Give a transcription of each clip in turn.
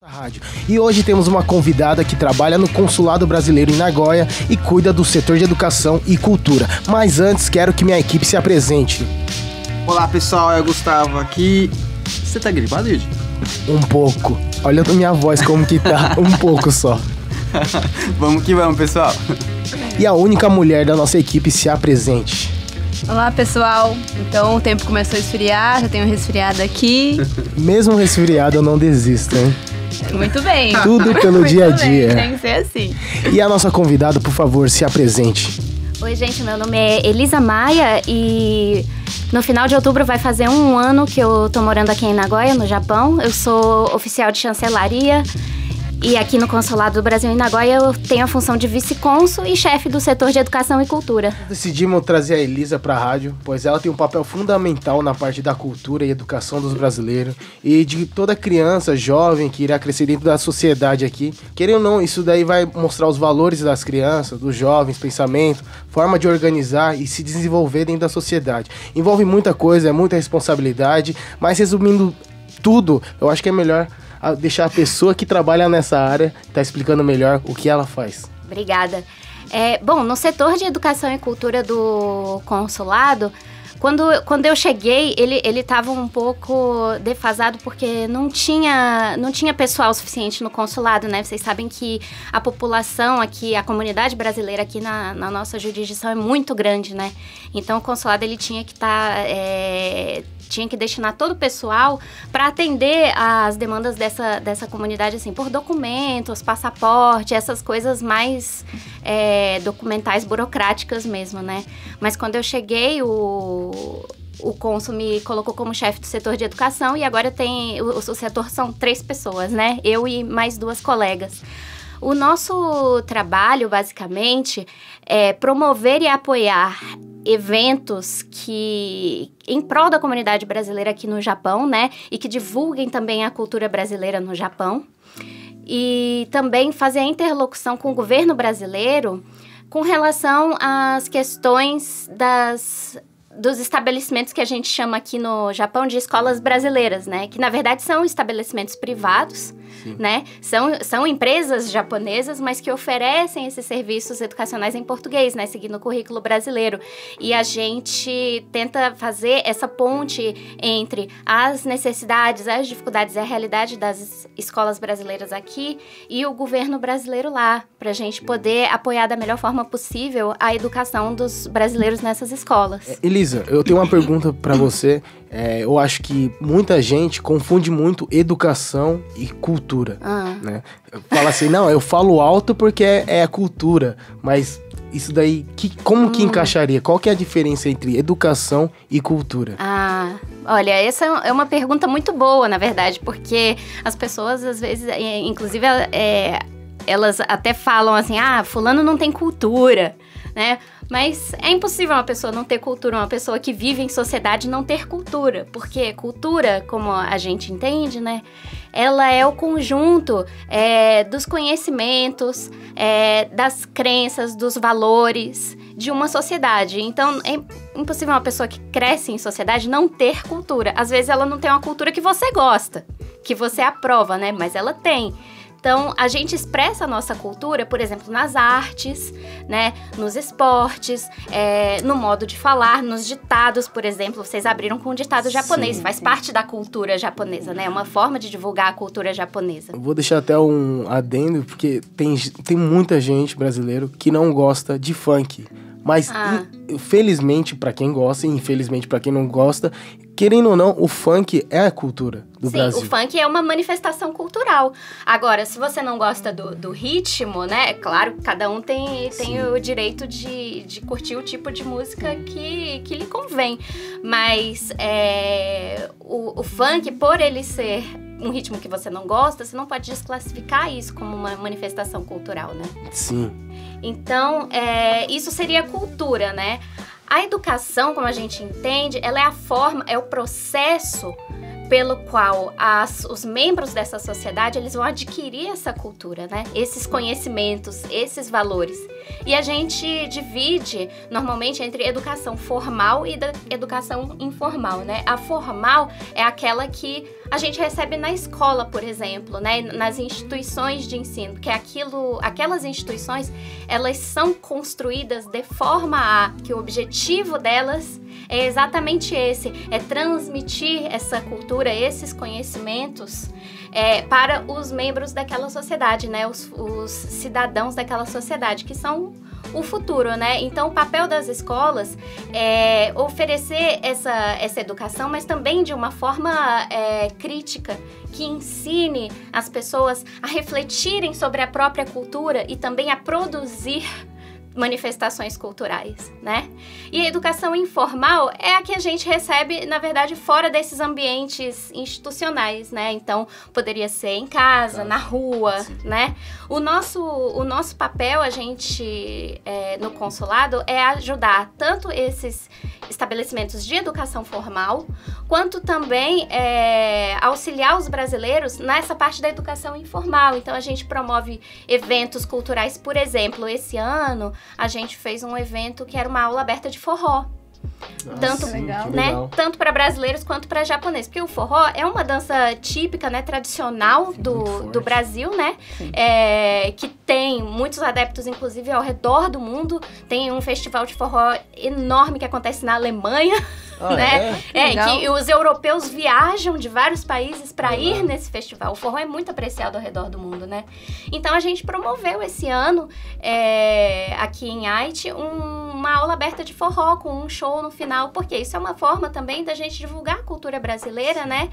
Rádio. E hoje temos uma convidada que trabalha no Consulado Brasileiro em Nagoya e cuida do setor de educação e cultura. Mas antes, quero que minha equipe se apresente. Olá pessoal, é o Gustavo aqui. Você tá gripado, Id? Um pouco. Olha a minha voz como que tá, um pouco só. Vamos que vamos, pessoal. E a única mulher da nossa equipe se apresente. Olá pessoal, então o tempo começou a esfriar, já tenho um resfriado aqui. Mesmo resfriado eu não desisto, hein? Muito bem. Tudo pelo Muito dia a bem, dia. tem que ser assim. E a nossa convidada, por favor, se apresente. Oi gente, meu nome é Elisa Maia e no final de outubro vai fazer um ano que eu tô morando aqui em Nagoya, no Japão. Eu sou oficial de chancelaria e aqui no Consulado do Brasil em Nagoya eu tenho a função de vice-cônsul e chefe do setor de educação e cultura. Decidimos trazer a Elisa para a rádio, pois ela tem um papel fundamental na parte da cultura e educação dos brasileiros e de toda criança, jovem que irá crescer dentro da sociedade aqui. Querendo ou não, isso daí vai mostrar os valores das crianças, dos jovens, pensamento, forma de organizar e se desenvolver dentro da sociedade. Envolve muita coisa, é muita responsabilidade, mas resumindo tudo, eu acho que é melhor deixar a pessoa que trabalha nessa área tá explicando melhor o que ela faz. Obrigada. Bom, no setor de educação e cultura do consulado, quando eu cheguei, ele estava um pouco defasado porque não tinha pessoal suficiente no consulado, né? Vocês sabem que a população aqui, a comunidade brasileira aqui na nossa jurisdição é muito grande, né? Então o consulado ele tinha que tinha que destinar todo o pessoal para atender as demandas dessa comunidade, assim, por documentos, passaporte, essas coisas mais documentais, burocráticas mesmo, né? Mas quando eu cheguei, o cônsul me colocou como chefe do setor de educação e agora o setor são 3 pessoas, né? Eu e mais 2 colegas. O nosso trabalho, basicamente, é promover e apoiar eventos em prol da comunidade brasileira aqui no Japão, né? E que divulguem também a cultura brasileira no Japão. E também fazer a interlocução com o governo brasileiro com relação às questões dos estabelecimentos que a gente chama aqui no Japão de escolas brasileiras, né? Que, na verdade, são estabelecimentos privados, né? São empresas japonesas, mas que oferecem esses serviços educacionais em português, né? Seguindo o currículo brasileiro. E a gente tenta fazer essa ponte entre as necessidades, as dificuldades e a realidade das escolas brasileiras aqui e o governo brasileiro lá, para a gente poder apoiar da melhor forma possível a educação dos brasileiros nessas escolas. Elisa, eu tenho uma pergunta para você. Eu acho que muita gente confunde muito educação e cultura, né? Fala assim, não, eu falo alto porque é a cultura, mas isso daí, como que encaixaria? Qual que é a diferença entre educação e cultura? Olha, essa é uma pergunta muito boa, na verdade, porque as pessoas, às vezes, inclusive, elas até falam assim, fulano não tem cultura, né? Mas é impossível uma pessoa não ter cultura, uma pessoa que vive em sociedade não ter cultura, porque cultura, como a gente entende, né, ela é o conjunto dos conhecimentos, das crenças, dos valores de uma sociedade. Então, é impossível uma pessoa que cresce em sociedade não ter cultura. Às vezes ela não tem uma cultura que você gosta, que você aprova, né, mas ela tem. Então, a gente expressa a nossa cultura, por exemplo, nas artes, né, nos esportes, no modo de falar, nos ditados, por exemplo. Vocês abriram com um ditado japonês, faz parte da cultura japonesa, né? É uma forma de divulgar a cultura japonesa. Eu vou deixar até um adendo, porque tem muita gente brasileira que não gosta de funk. Mas, felizmente, para quem gosta e infelizmente para quem não gosta, querendo ou não, o funk é a cultura do Brasil. Sim, o funk é uma manifestação cultural. Agora, se você não gosta do ritmo, né? Claro, cada um tem o direito de curtir o tipo de música que lhe convém. Mas o funk, por ele ser um ritmo que você não gosta, você não pode desclassificar isso como uma manifestação cultural, né? Sim. Então, isso seria cultura, né? A educação, como a gente entende, ela é a forma, é o processo pelo qual os membros dessa sociedade, eles vão adquirir essa cultura, né? Esses conhecimentos, esses valores. E a gente divide, normalmente, entre educação formal e educação informal, né? A formal é aquela que a gente recebe na escola, por exemplo, né? Nas instituições de ensino, porque aquelas instituições, elas são construídas de forma a que o objetivo delas é exatamente esse, é transmitir essa cultura, esses conhecimentos para os membros daquela sociedade, né? Os cidadãos daquela sociedade, que são o futuro, né? Então, o papel das escolas é oferecer essa educação, mas também de uma forma crítica, que ensine as pessoas a refletirem sobre a própria cultura e também a produzir manifestações culturais, né? E a educação informal é a que a gente recebe, na verdade, fora desses ambientes institucionais, né? Então, poderia ser em casa, na rua, sim, né? O nosso papel, a gente, no consulado, é ajudar tanto esses estabelecimentos de educação formal, quanto também auxiliar os brasileiros nessa parte da educação informal. Então, a gente promove eventos culturais, por exemplo, esse ano a gente fez um evento que era uma aula aberta de forró. Tanto, legal. Né, tanto para brasileiros quanto para japoneses, porque o forró é uma dança típica, né, tradicional do Brasil, né, que tem muitos adeptos, inclusive, ao redor do mundo. Tem um festival de forró enorme que acontece na Alemanha, né, que os europeus viajam de vários países para ir nesse festival. O forró é muito apreciado ao redor do mundo, né. Então, a gente promoveu esse ano, aqui em Haiti, uma aula aberta de forró, com um show no final, porque isso é uma forma também da gente divulgar a cultura brasileira, né?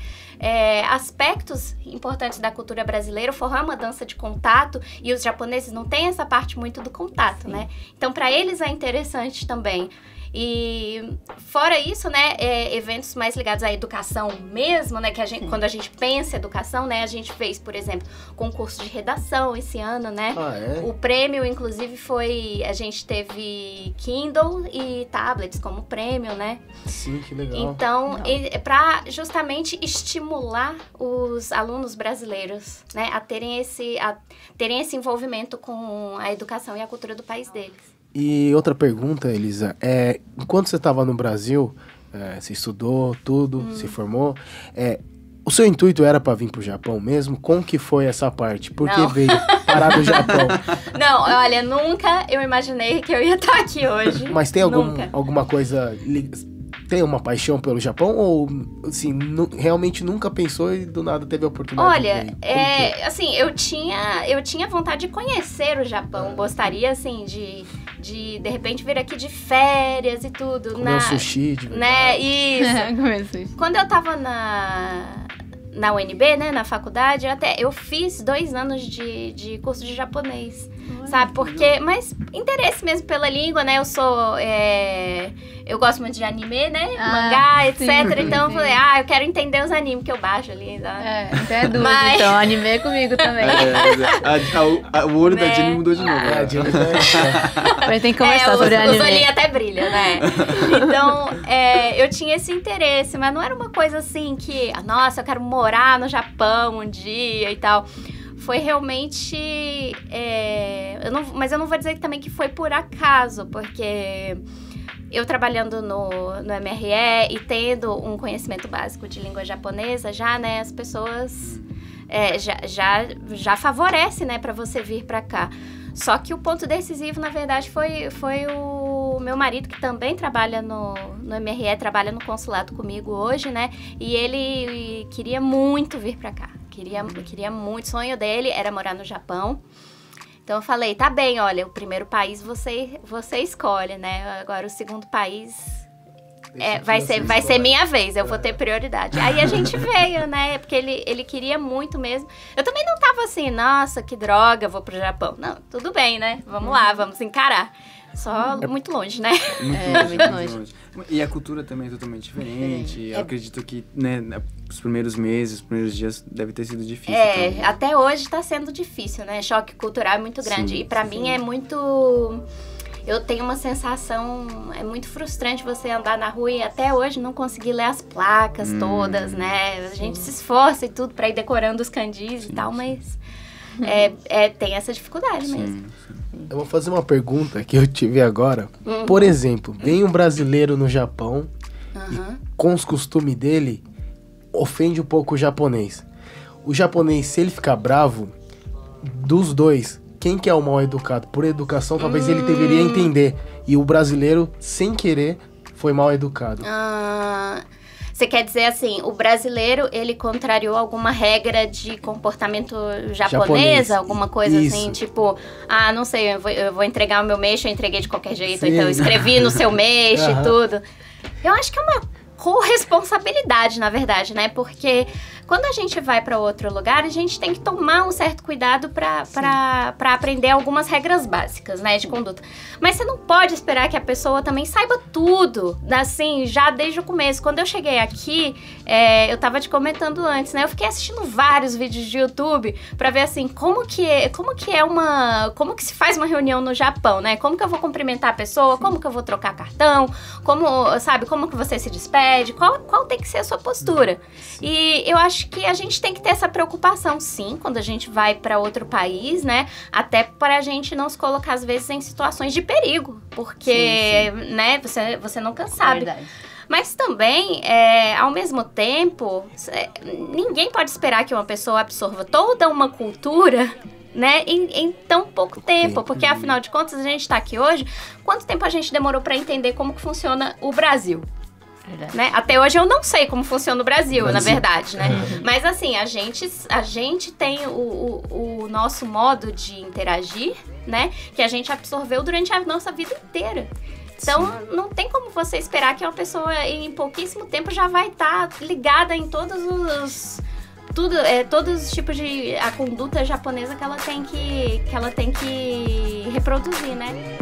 Aspectos importantes da cultura brasileira. O forró é uma dança de contato e os japoneses não têm essa parte muito do contato, né? Então, para eles é interessante também. E fora isso, né, eventos mais ligados à educação mesmo, né, que quando a gente pensa em educação, né, a gente fez, por exemplo, concurso de redação esse ano, né, o prêmio, inclusive, a gente teve Kindle e tablets como prêmio, né. Sim, que legal. Então, para justamente estimular os alunos brasileiros, né, a terem esse envolvimento com a educação e a cultura do país deles. E outra pergunta, Elisa, enquanto você estava no Brasil, você estudou tudo, se formou, o seu intuito era para vir para o Japão mesmo? Como que foi essa parte? Por que veio parar do Japão? Não, olha, nunca eu imaginei que eu ia estar aqui hoje. Mas tem alguma coisa... Tem uma paixão pelo Japão ou, assim, realmente nunca pensou e do nada teve a oportunidade de vir? Assim, eu tinha vontade de conhecer o Japão. Gostaria, assim, de repente vir aqui de férias e tudo. Comer um sushi, de verdade. Né, isso. Quando eu tava na UNB, né, na faculdade, eu fiz 2 anos de curso de japonês, sabe? Mas interesse mesmo pela língua, né? Eu gosto muito de anime, né? Mangá, etc. Então eu falei, eu quero entender os animes que eu baixo ali. Sabe? Então é dúvida. Então, anime é comigo também. O olho da Jenny mudou de novo. Mas tem que conversar sobre anime. Os olhinhos até brilham, né? Então, eu tinha esse interesse, mas não era uma coisa assim que, nossa, eu quero morar no Japão um dia e tal. Foi realmente... mas eu não vou dizer também que foi por acaso, porque eu trabalhando no MRE e tendo um conhecimento básico de língua japonesa, já, né, as pessoas já favorece, né, para você vir para cá. Só que o ponto decisivo, na verdade, foi o meu marido, que também trabalha no MRE, trabalha no consulado comigo hoje, né? E ele queria muito vir pra cá. Queria muito. O sonho dele era morar no Japão. Então eu falei, tá bem, olha, o primeiro país você escolhe, né? Agora o segundo país... vai ser minha vez, eu vou ter prioridade. Aí a gente veio, né? Porque ele queria muito mesmo. Eu também não tava assim, nossa, que droga, vou pro Japão. Não, tudo bem, né? Vamos lá, vamos encarar. Só muito longe, né? Muito longe. E a cultura também é totalmente diferente. Eu acredito que, né, os primeiros meses, os primeiros dias deve ter sido difícil. Também. Até hoje tá sendo difícil, né? Choque cultural é muito grande. Sim, e pra mim é muito eu tenho uma sensação, é muito frustrante você andar na rua e até hoje não conseguir ler as placas todas, né? A gente se esforça e tudo pra ir decorando os kanjis e tal, mas tem essa dificuldade mesmo. Eu vou fazer uma pergunta que eu tive agora. Por exemplo, vem um brasileiro no Japão e com os costumes dele, ofende um pouco o japonês. O japonês, se ele ficar bravo, dos dois, quem que é o mal educado? Por educação, talvez ele deveria entender. E o brasileiro, sem querer, foi mal educado. Você quer dizer assim, o brasileiro, ele contrariou alguma regra de comportamento japonesa? Alguma coisa assim, tipo, não sei, eu vou entregar o meu meixe, eu entreguei de qualquer jeito, Sim. então eu escrevi no seu meixe e tudo. Eu acho que é uma corresponsabilidade, na verdade, né? Porque quando a gente vai para outro lugar, a gente tem que tomar um certo cuidado para aprender algumas regras básicas, né, de conduta. Mas você não pode esperar que a pessoa também saiba tudo, assim, já desde o começo. Quando eu cheguei aqui, eu tava te comentando antes, né? Eu fiquei assistindo vários vídeos de YouTube para ver, assim, como que se faz uma reunião no Japão, né? Como que eu vou cumprimentar a pessoa, como que eu vou trocar cartão, como que você se despede, qual tem que ser a sua postura. E eu acho que a gente tem que ter essa preocupação, sim, quando a gente vai para outro país, né? Até para a gente não se colocar, às vezes, em situações de perigo. Porque, né, você nunca sabe. Verdade. Mas também, ao mesmo tempo, ninguém pode esperar que uma pessoa absorva toda uma cultura, né, em tão pouco tempo. Porque, afinal de contas, a gente tá aqui hoje. Quanto tempo a gente demorou para entender como que funciona o Brasil? Né? Até hoje eu não sei como funciona o Brasil, na verdade, né? Mas assim, a gente tem o nosso modo de interagir, né? Que a gente absorveu durante a nossa vida inteira. Então, não tem como você esperar que uma pessoa em pouquíssimo tempo já vai estar ligada em todos os tipos de a conduta japonesa que ela tem que reproduzir, né?